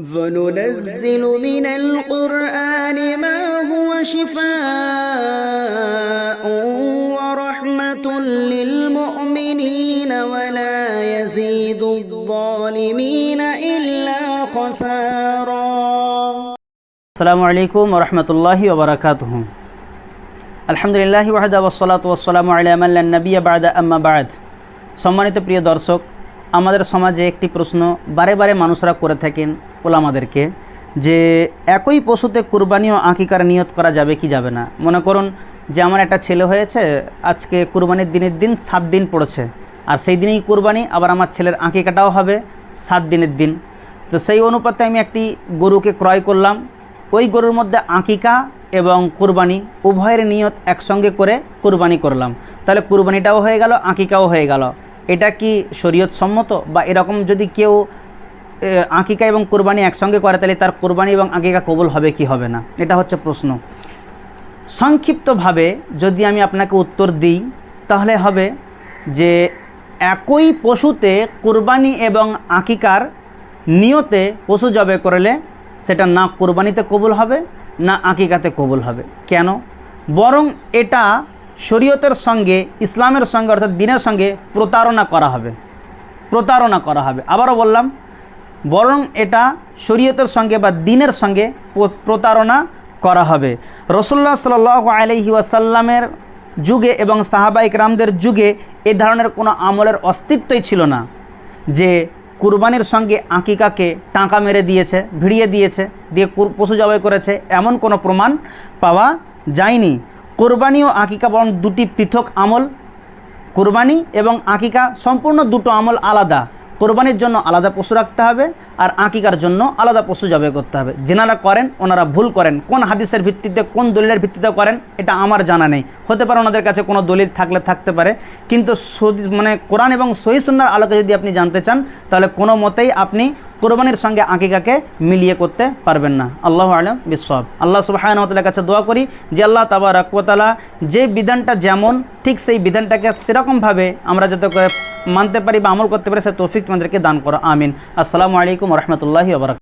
وننزل من القرآن ما هو شفاء ورحمة للمؤمنين ولا يزيد الظالمين إلا خسارا. السلام عليكم ورحمة الله وبركاته. الحمد لله وحده والصلاة والسلام على من لا نبي بعد أما بعد. সম্মানিত প্রিয় দর্শক, আমাদের সমাজে একটি প্রশ্ন বারে বারে মানুষরা করে থাকেন ওলামাদেরকে যে একই পশুতে কুরবানি ও আকিকার নিয়ত করা যাবে কি যাবে না। মনে করুন যে আমার একটা ছেলে হয়েছে, আজকে কুরবানির দিনের দিন 7 দিন পড়েছে, আর সেই দিনেই কুরবানি, আবার আমার ছেলের আকিকাটাও হবে 7 দিনের দিন। তো সেই অনুপাতে আমি একটি গরুকে ক্রয় করলাম, ওই গরুর মধ্যে আকিকা এবং কুরবানি উভয়ের নিয়ত একসঙ্গে করে কুরবানি করলাম, তাহলে কুরবানিটাও হয়ে গেল, আকিকাও হয়ে গেল। এটা কি শরীয়ত সম্মত? বা এরকম যদি কেউ আকিকা এবং কুরবানি একসঙ্গে করে তাহলে তার কুরবানি এবং আকিকা কবুল হবে কি হবে না, এটা হচ্ছে প্রশ্ন। সংক্ষিপ্তভাবে যদি আমি আপনাকে উত্তর দিই তাহলে হবে যে একই পশুতে কুরবানি এবং আকিকার নিয়তে পশু জবে করলে সেটা না কুরবানিতে কবুল হবে না আকিকাতে কবুল হবে। কেন? বরং এটা শরীয়তের সঙ্গে, ইসলামের সঙ্গে অর্থাৎ দ্বীনের সঙ্গে প্রতারণা করা হবে। আবারও বললাম, বরং এটা শরীয়তের সঙ্গে বা দ্বীনের সঙ্গে প্রতারণা করা হবে। রাসূলুল্লাহ সাল্লাল্লাহু আলাইহি ওয়াসাল্লামের যুগে এবং সাহাবা ইকরামদের যুগে এ ধরনের কোনো আমলের অস্তিত্বই ছিল না যে কুরবানির সঙ্গে আকিকাকে টাঁকা মেরে দিয়েছে, ভিড়িয়ে দিয়েছে, দিয়ে পশু জবাই করেছে, এমন কোনো প্রমাণ পাওয়া যায়নি। কুরবানি ও আকিকা বরং দুটি পৃথক আমল। কুরবানি এবং আকিকা সম্পূর্ণ দুটো আমল আলাদা। কুরবানির জন্য আলাদা পশু রাখতে হবে, আর আকিকার জন্য আলাদা পশু জবাই করতে হবে। যেনারা করেন ওনারা ভুল করেন। কোন হাদিসের ভিত্তিতে, কোন দলিলের ভিত্তিতে করেন এটা আমার জানা নেই, হতে পারে ওনাদের কাছে কোনো দলিল থাকলে থাকতে পারে, কিন্তু কোরআন এবং সহিহ সুন্নাহর আলোকে যদি আপনি জানতে চান তাহলে কোনো মতেই আপনি কুরবানির সঙ্গে আকিকাকে মিলিয়ে করতে পারবেন না। আল্লাহু আ'লাম বিসওয়াব। আল্লাহ সুবহানাহু ওয়া তাআলার কাছে দোয়া করি যে আল্লাহ তাবারাক ওয়া তাআলা যে বিধানটা যেমন ঠিক সেই বিধানটাকে সেরকমভাবে আমরা যাতে করে মানতে পারি বা আমল করতে পারি সে তৌফিক আমাদেরকে দান করো। আমিন। আসসালামু আলাইকুম ওয়া রাহমাতুল্লাহি ওয়া বারাকাতুহু।